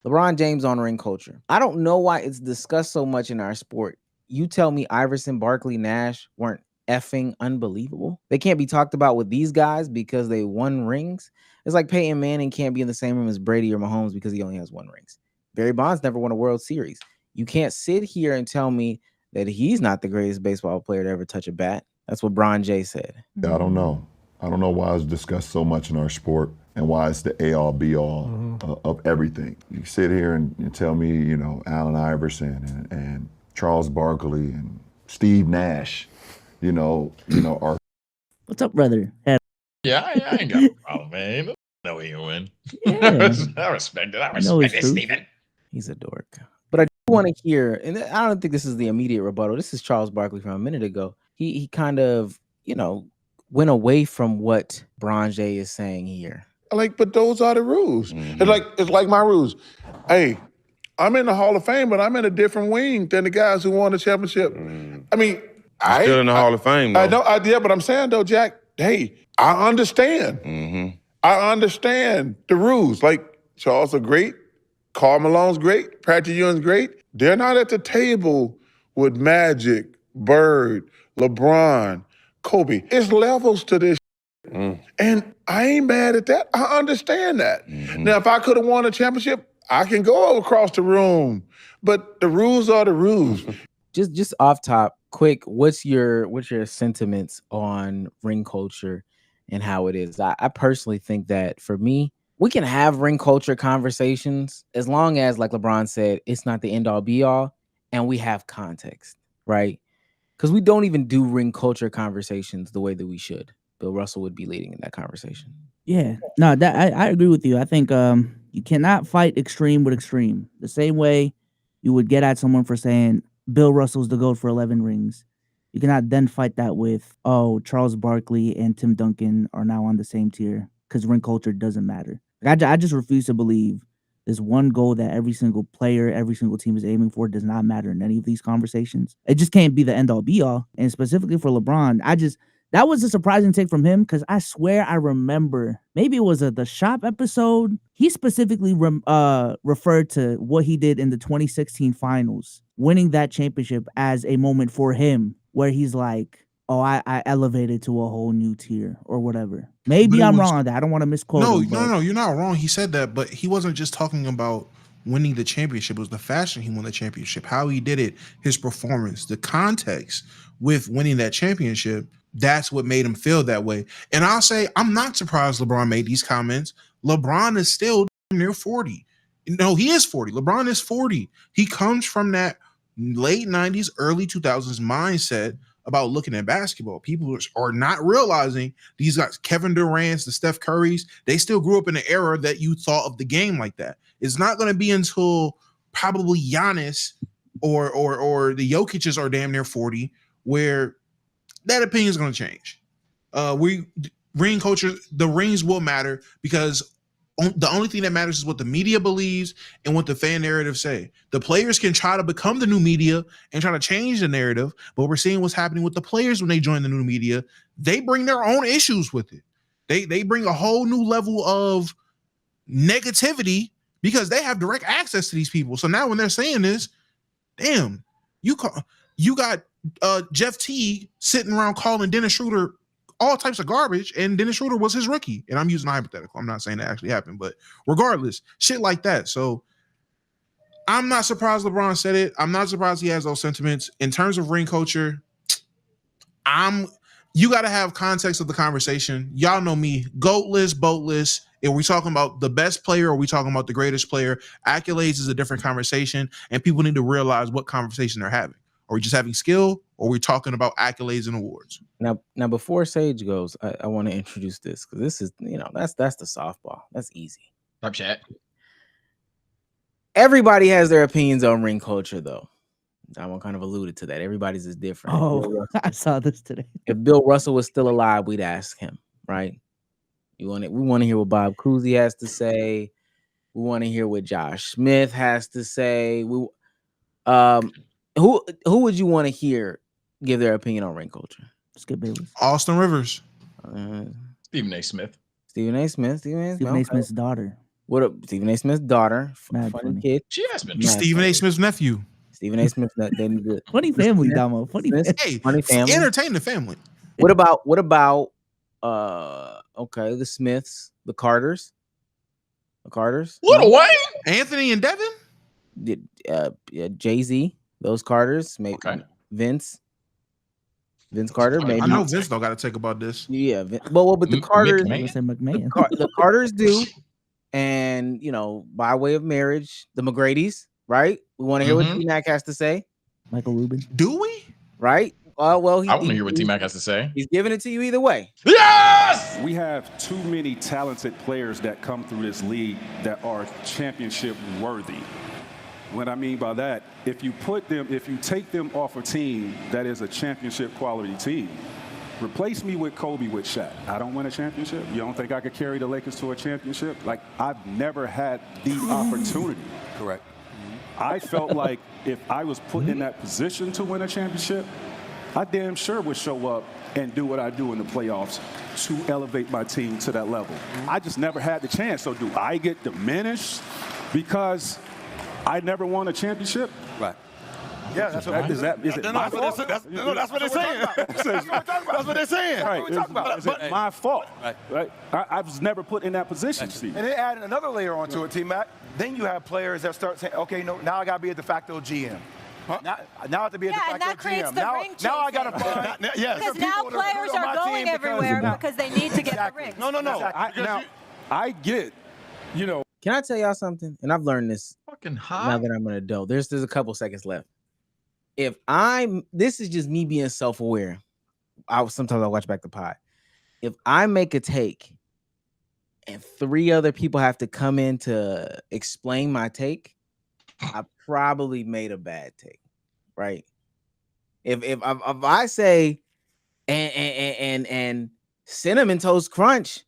LeBron James on ring culture. I don't know why it's discussed so much in our sport. You tell me Iverson, Barkley, Nash weren't effing unbelievable. They can't be talked about with these guys because they won rings. It's like Peyton Manning can't be in the same room as Brady or Mahomes because he only has one rings. Barry Bonds never won a World Series. You can't sit here and tell me that he's not the greatest baseball player to ever touch a bat. That's what Bron J said. I don't know. I don't know why it's discussed so much in our sport and why it's the A-all, B-all of everything. You sit here and tell me, you know, Allen Iverson and Charles Barkley and Steve Nash, are. What's up, brother? Yeah, I ain't got a problem, man. No, he can win. Yeah. I respect it. I know respect it's it, true. Steven. He's a dork. But I do want to hear, and I don't think this is the immediate rebuttal. This is Charles Barkley from a minute ago. He kind of, went away from what Bron J is saying here. But those are the rules. It's like my rules. Hey, I'm in the Hall of Fame, but I'm in a different wing than the guys who won the championship. I mean, still in the Hall of Fame, though. I know, yeah, but I'm saying though, Jack, hey, I understand. I understand the rules. Like Charles are great, Karl Malone's great, Patrick Ewing's great. They're not at the table with Magic, Bird, LeBron, Kobe. It's levels to this. And I ain't mad at that. I understand that. Now, if I could have won a championship, I can go across the room. But the rules are the rules. Just off top, quick, what's your sentiments on ring culture and how it is? I personally think that for me, we can have ring culture conversations as long as, like LeBron said, it's not the end all be all and we have context, right? Because we don't even do ring culture conversations the way that we should. Bill Russell would be leading in that conversation. Yeah, no, that I agree with you. I think you cannot fight extreme with extreme. The same way you would get at someone for saying Bill Russell's the GOAT for 11 rings. You cannot then fight that with, Charles Barkley and Tim Duncan are now on the same tier because ring culture doesn't matter. Like, I just refuse to believe this one goal that every single player, every single team is aiming for does not matter in any of these conversations. It just can't be the end all be all. And specifically for LeBron, that was a surprising take from him because I swear I remember, maybe it was the Shop episode. He specifically referred to what he did in the 2016 finals, winning that championship as a moment for him where he's like, I elevated to a whole new tier or whatever. Maybe I'm wrong on that. I don't want to misquote him. No, you're not wrong. He said that, but he wasn't just talking about winning the championship. It was the fashion he won the championship, how he did it, his performance, the context with winning that championship. That's what made him feel that way. And I'll say, I'm not surprised LeBron made these comments. LeBron is still near 40. No, he is 40. LeBron is 40. He comes from that late 90s, early 2000s mindset about looking at basketball. People are not realizing these guys, Kevin Durant's, the Steph Curry's, they still grew up in an era that you thought of the game like that. It's not going to be until probably Giannis or the Jokic's are damn near 40 where that opinion is going to change. Ring culture, the rings will matter because the only thing that matters is what the media believes and what the fan narrative say. The players can try to become the new media and try to change the narrative, but we're seeing what's happening with the players when they join the new media. They bring their own issues with it. They bring a whole new level of negativity because they have direct access to these people. So now when they're saying this, damn, you got Jeff Teague sitting around calling Dennis Schroeder all types of garbage, and Dennis Schroeder was his rookie. And I'm using a hypothetical. I'm not saying that actually happened, but regardless, shit like that. So I'm not surprised LeBron said it. I'm not surprised he has those sentiments. In terms of ring culture, you got to have context of the conversation. Y'all know me, goatless, boatless. If we talking about the best player or we talking about the greatest player, accolades is a different conversation, and people need to realize what conversation they're having. Are we just having skill, or are we talking about accolades and awards? Now before Sage goes, I want to introduce this because this is, that's the softball. That's easy. Up chat. Everybody has their opinions on ring culture, though. I kind of alluded to that. Everybody's is different. Oh, I saw this today. If Bill Russell was still alive, we'd ask him, right? We want to hear what Bob Cousy has to say. We want to hear what Josh Smith has to say. Who would you want to hear give their opinion on ring culture? Skip Bayless. Austin Rivers. Stephen A. Smith. Stephen A. Smith's daughter. What up? Stephen A. Smith's daughter, Mad funny funny. kid. She has been. Mad Stephen A. Smith's nephew. Stephen A. Smith. They need to Funny family, Damo. Funny family. Hey, funny family. entertain the family. What about okay, the Smiths, the Carters. Lil Wayne. Anthony and Devin? Yeah, Jay-Z, those Carters, maybe Okay. Vince Carter, maybe. I know Vince don't got to take about this. Yeah, but the Carters, I was gonna say McMahon. the Carters do, and by way of marriage, the McGrady's, right? We want to hear what T-Mac has to say, Michael Rubin. Do we? right? Well, I want to hear what T-Mac has to say. He's giving it to you either way. Yes! We have too many talented players that come through this league that are championship worthy. What I mean by that, if you take them off a team that is a championship quality team, replace me with Kobe with Shaq. I don't win a championship. You don't think I could carry the Lakers to a championship? Like, I've never had the opportunity. Correct. I felt like if I was put in that position to win a championship, I damn sure would show up and do what I do in the playoffs to elevate my team to that level. I just never had the chance. So do I get diminished because I never won a championship? Right. Yeah, that's what is it my fault? That's what they're saying. That's what they're saying. Right. Is it my fault? Right. I was never put in that position, Steve. And then adding another layer onto it, T-Mac, then you have players that start saying, okay, no, now I got to be a de facto GM. Huh? Now I have to be a de facto and that creates GM. The now I got to find. Because now players are going everywhere because they need to get the rings. No. Now, I get, Can I tell y'all something? And I've learned this Fucking now hot. that I'm an adult. There's a couple seconds left. This is just me being self-aware. Sometimes I watch back the pod. If I make a take and 3 other people have to come in to explain my take, I probably made a bad take, right? If I say and Cinnamon Toast Crunch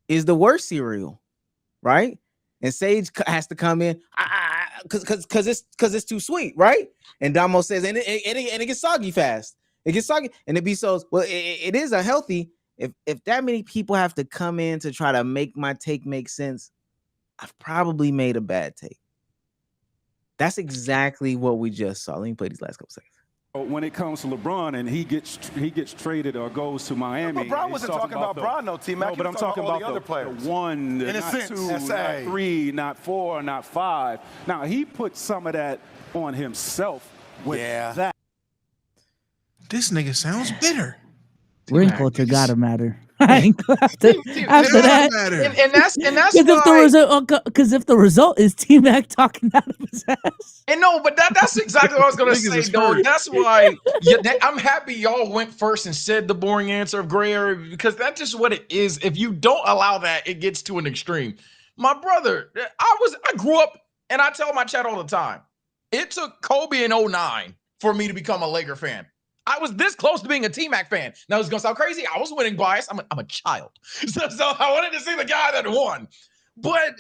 is the worst cereal, right? And Sage has to come in because it's too sweet, right? And Damo says, and it gets soggy fast. It gets soggy, and it be so. Well, it is unhealthy. If that many people have to come in to try to make my take make sense, I've probably made a bad take. That's exactly what we just saw. Let me play these last couple seconds. when it comes to LeBron and he gets traded or goes to Miami. LeBron wasn't talking about Bron, though, T-Mac. No, but I'm talking about the other players. The one, in a not sense, two, not three, not four, not five. Now, he put some of that on himself with that. This nigga sounds bitter. Ring culture gotta matter. after that, and that's because if the result is T-Mac talking out of his ass. And no, but that's exactly what I was gonna say, though. That's why I'm happy y'all went first and said the boring answer of gray area, because that's just what it is. If you don't allow that, it gets to an extreme. My brother, I grew up, and I tell my chat all the time, it took Kobe in 2009 for me to become a Laker fan. I was this close to being a T-Mac fan. Now, it's going to sound crazy. I was winning bias. I'm a child. So I wanted to see the guy that won. But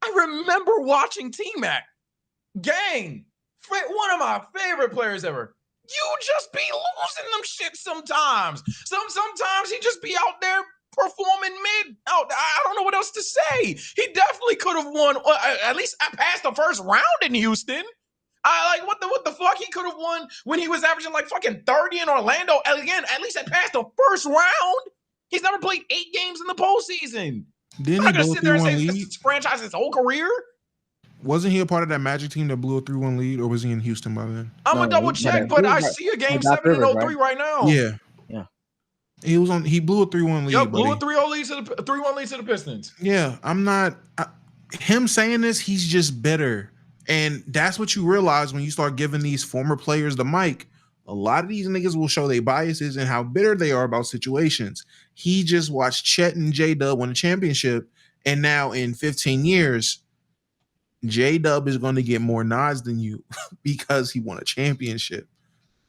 I remember watching T-Mac. Gang, one of my favorite players ever. You just be losing them shit sometimes. Sometimes he just be out there performing mid. I don't know what else to say. He definitely could have won. At least I passed the first round in Houston. What the fuck? He could have won when he was averaging like fucking 30 in Orlando. Again, at least I passed the first round. He's never played 8 games in the postseason. Didn't he blow a 3-1 lead? This franchise his whole career. Wasn't he a part of that Magic team that blew a 3-1 lead, or was he in Houston by then? I'm gonna double check, but I see a game 7 in 03 right now. Yeah. He was on. He blew a 3-1 lead. Yo, blew a 3-1 lead to the Pistons. Yeah, I'm not. Him saying this, he's just bitter. And that's what you realize when you start giving these former players the mic. A lot of these niggas will show their biases and how bitter they are about situations. He just watched Chet and J-Dub win a championship, and now in 15 years, J-Dub is going to get more nods than you because he won a championship.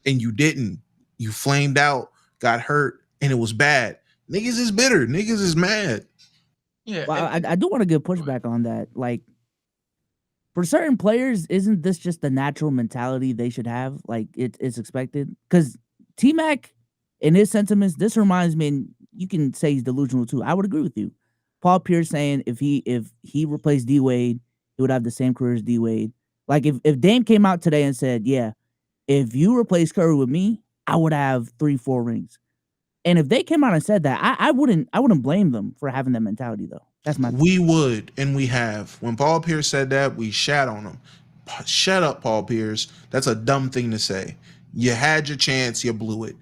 And you didn't. You flamed out, got hurt, and it was bad. Niggas is bitter. Niggas is mad. Yeah. Well, I do want to give pushback on that. Like, for certain players, isn't this just the natural mentality they should have? Like, it's expected? Because T-Mac, in his sentiments, this reminds me, and you can say he's delusional too. I would agree with you. Paul Pierce saying if he replaced D Wade, he would have the same career as D Wade. Like if Dame came out today and said, yeah, if you replace Curry with me, I would have 3-4 rings. And if they came out and said that, I wouldn't blame them for having that mentality though. That's my We would, and we have. When Paul Pierce said that, we shat on him. Shut up, Paul Pierce. That's a dumb thing to say. You had your chance, you blew it.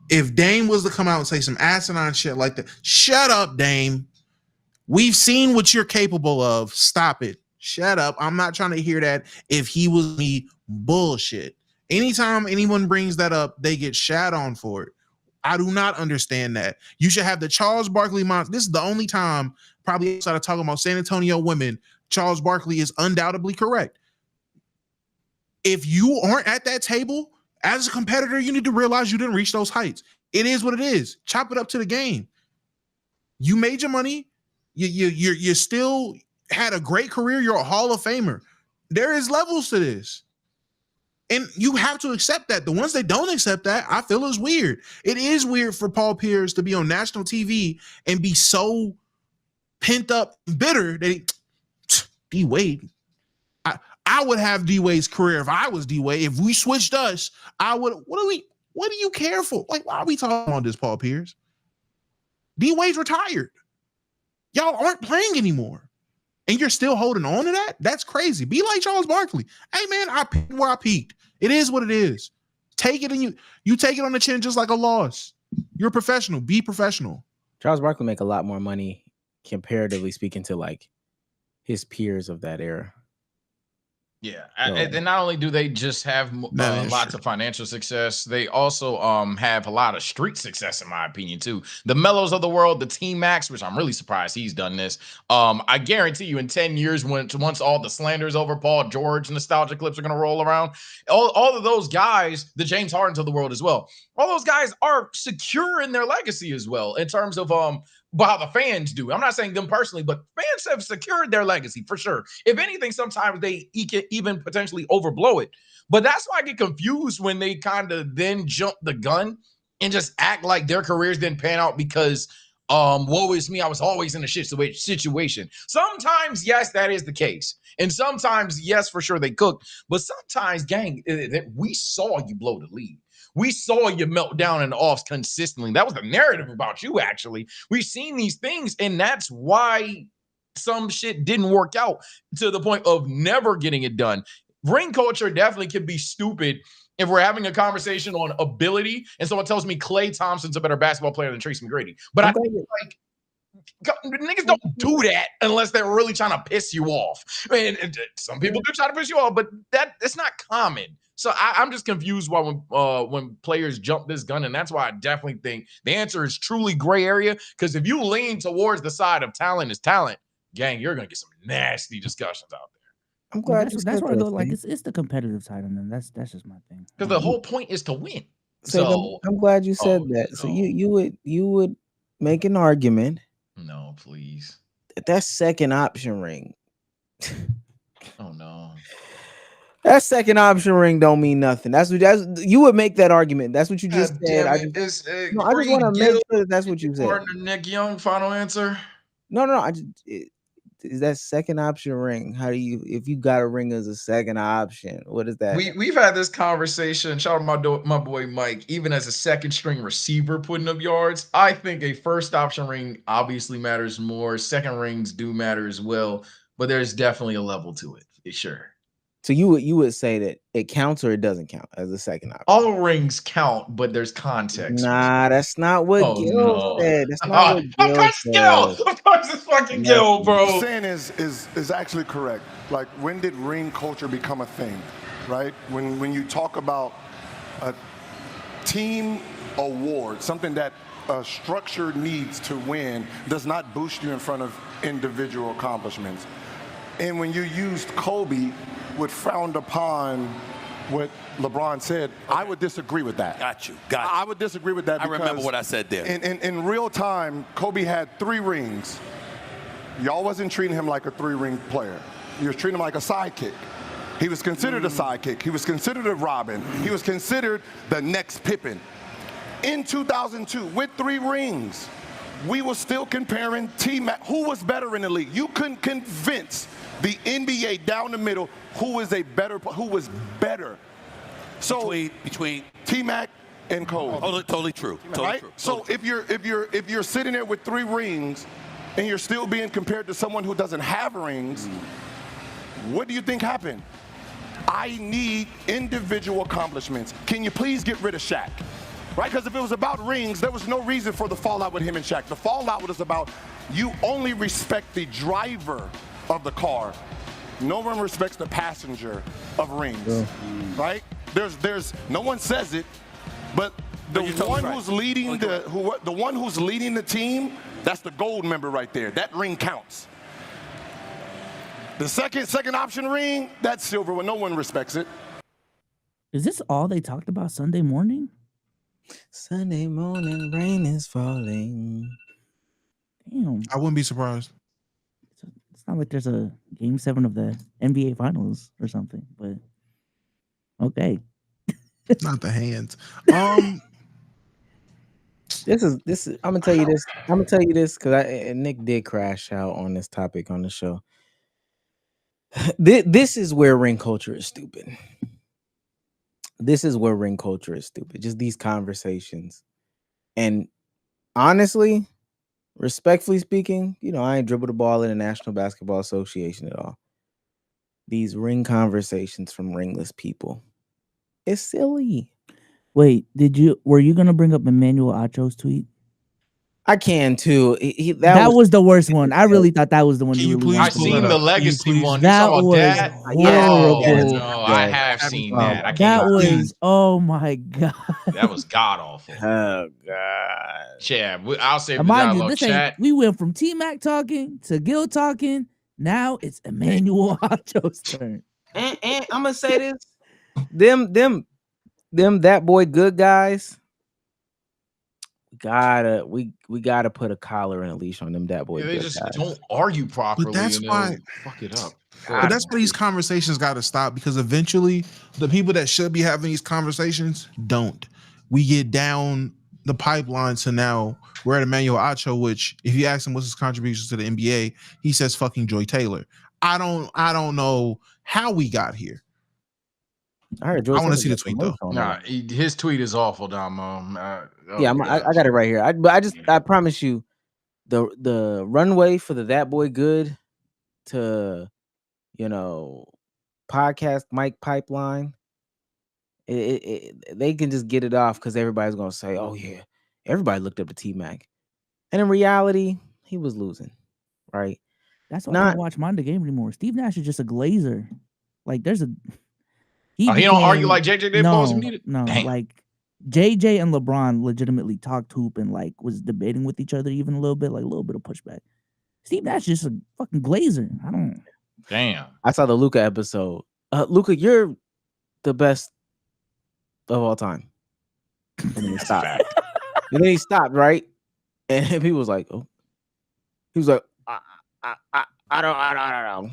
If Dame was to come out and say some asinine shit like that, shut up, Dame. We've seen what you're capable of. Stop it. Shut up. I'm not trying to hear that. If he was me, bullshit. Anytime anyone brings that up, they get shat on for it. I do not understand that. You should have the Charles Barkley monster. This is the only time, probably outside of talking about San Antonio women, Charles Barkley is undoubtedly correct. If you aren't at that table, as a competitor, you need to realize you didn't reach those heights. It is what it is. Chop it up to the game. You made your money. You still had a great career. You're a Hall of Famer. There is levels to this. And you have to accept that. The ones that don't accept that, I feel is weird. It is weird for Paul Pierce to be on national TV and be so pent up and bitter that D Wade. I would have D Wade's career if I was D Wade. If we switched us, I would. What do you care for? Like, why are we talking about this, Paul Pierce? D Wade's retired. Y'all aren't playing anymore. And you're still holding on to that? That's crazy. Be like Charles Barkley. Hey, man, I peaked where I peaked. It is what it is. Take it, and you take it on the chin just like a loss. You're a professional. Be professional. Charles Barkley make a lot more money, comparatively speaking, to like his peers of that era. Yeah, and not only do they just have lots of financial success, they also have a lot of street success, in my opinion, too. The Melos of the world, the T-Max, which I'm really surprised he's done this. I guarantee you in 10 years, once all the slanders over Paul George nostalgia clips are going to roll around, all of those guys, the James Hardens of the world as well, all those guys are secure in their legacy as well, in terms of how the fans do. I'm not saying them personally, but fans have secured their legacy for sure. If anything, sometimes they even potentially overblow it. But that's why I get confused when they kind of then jump the gun and just act like their careers didn't pan out because, woe is me, I was always in a shit situation. Sometimes, yes, that is the case. And sometimes, yes, for sure they cooked. But sometimes, gang, we saw you blow the lead. We saw you melt down in the offs consistently. That was the narrative about you, actually. We've seen these things, and that's why some shit didn't work out to the point of never getting it done. Ring culture definitely can be stupid if we're having a conversation on ability and someone tells me Klay Thompson's a better basketball player than Tracy McGrady. But I think, like, niggas don't do that unless they're really trying to piss you off. And some people do try to piss you off, but it's not common. So I'm just confused why when players jump this gun, and that's why I definitely think the answer is truly gray area. Because if you lean towards the side of talent is talent, gang, you're gonna get some nasty discussions out there. I'm glad that's where I go. Like it's the competitive side of them. That's just my thing. Because the whole point is to win. So I'm glad you said that. No. So you would make an argument. No, please. That second option ring. Oh no. That second option ring don't mean nothing. That's you would make that argument. That's what you just said. I just want to make sure that's what you said. Partner Nick Young, final answer. No. Is that second option ring? How do you, if you got a ring as a second option, what is that? We've had this conversation. Shout out my boy Mike. Even as a second string receiver putting up yards, I think a first option ring obviously matters more. Second rings do matter as well, but there's definitely a level to it. Sure. So you would say that it counts or it doesn't count as a second option? All rings count, but there's context. Nah, that's not what Gil said. That's not what Gil said. Of course it's fucking Gil, bro. What you're saying is actually correct. Like, when did ring culture become a thing, right? When you talk about a team award, something that a structure needs to win, does not boost you in front of individual accomplishments. And when you used Kobe, would frowned upon what LeBron said, I would disagree with that. Got you. I would disagree with that. I remember what I said there. In real time, Kobe had 3 rings. Y'all wasn't treating him like a 3-ring player. You were treating him like a sidekick. He was considered a sidekick. He was considered a Robin. He was considered the next Pippen. In 2002, with 3 rings, we were still comparing T-Mac. Who was better in the league? You couldn't convince the NBA down the middle who was better. So between T-Mac and Cole. Totally true. Totally true. So if you're sitting there with 3 rings and you're still being compared to someone who doesn't have rings, what do you think happened? I need individual accomplishments. Can you please get rid of Shaq? Right? Because if it was about rings, there was no reason for the fallout with him and Shaq. The fallout was about you only respect the driver of the car. No one respects the passenger of rings. Right? There's no one says it, but the one who's leading the one who's leading the team, that's the gold member right there. That ring counts. The second option ring, that's silver when no one respects it. Is this all they talked about Sunday morning? Sunday morning, rain is falling. Damn. I wouldn't be surprised. It's not like there's a game 7 of the NBA finals or something, but okay. Not the hands. This is. I'm gonna tell you this. I'm gonna tell you this because Nick did crash out on this topic on the show. This is where ring culture is stupid. This is where ring culture is stupid. Just these conversations, and honestly, respectfully speaking, I ain't dribbled the ball in the National Basketball Association at all. These ring conversations from ringless people, it's silly. Wait, were you gonna bring up Emmanuel Acho's tweet? I can too. That was the worst one. I really thought that was the one you really I seen the legacy one. That was horrible. No, I have seen that. I That can't was, oh my God. That was god awful. Oh God. Yeah, I'll say Mind you, we went from T-Mac talking to Gil talking. Now it's Emmanuel Acho's turn. And I'm gonna say this: them that boy good guys. We gotta put a collar and a leash on them that boy. They just don't argue properly. But that's why fuck it up. But that's why these conversations got to stop, because eventually the people that should be having these conversations don't. We get down the pipeline to now we're at Emmanuel Acho, which if you ask him what's his contributions to the NBA, he says fucking Joy Taylor. I don't know how we got here. I heard. I want to see the tweet though. Nah, his tweet is awful, Damo. I got it right here. I promise you, the runway for that boy good to podcast mic pipeline. They can just get it off because everybody's gonna say, "Oh yeah, everybody looked up to T-Mac," and in reality, he was losing, right? That's why I don't watch Monday Game anymore. Steve Nash is just a glazer. Like there's a he don't argue like JJ did. No, like JJ and LeBron legitimately talked hoop and like was debating with each other even a little bit, like a little bit of pushback. Steve Nash is just a fucking glazer. I don't. Damn. I saw the Luka episode. Luka, you're the best of all time. And then he stopped. And then he stopped, right? And he was like, "Oh," he was like, "I don't know."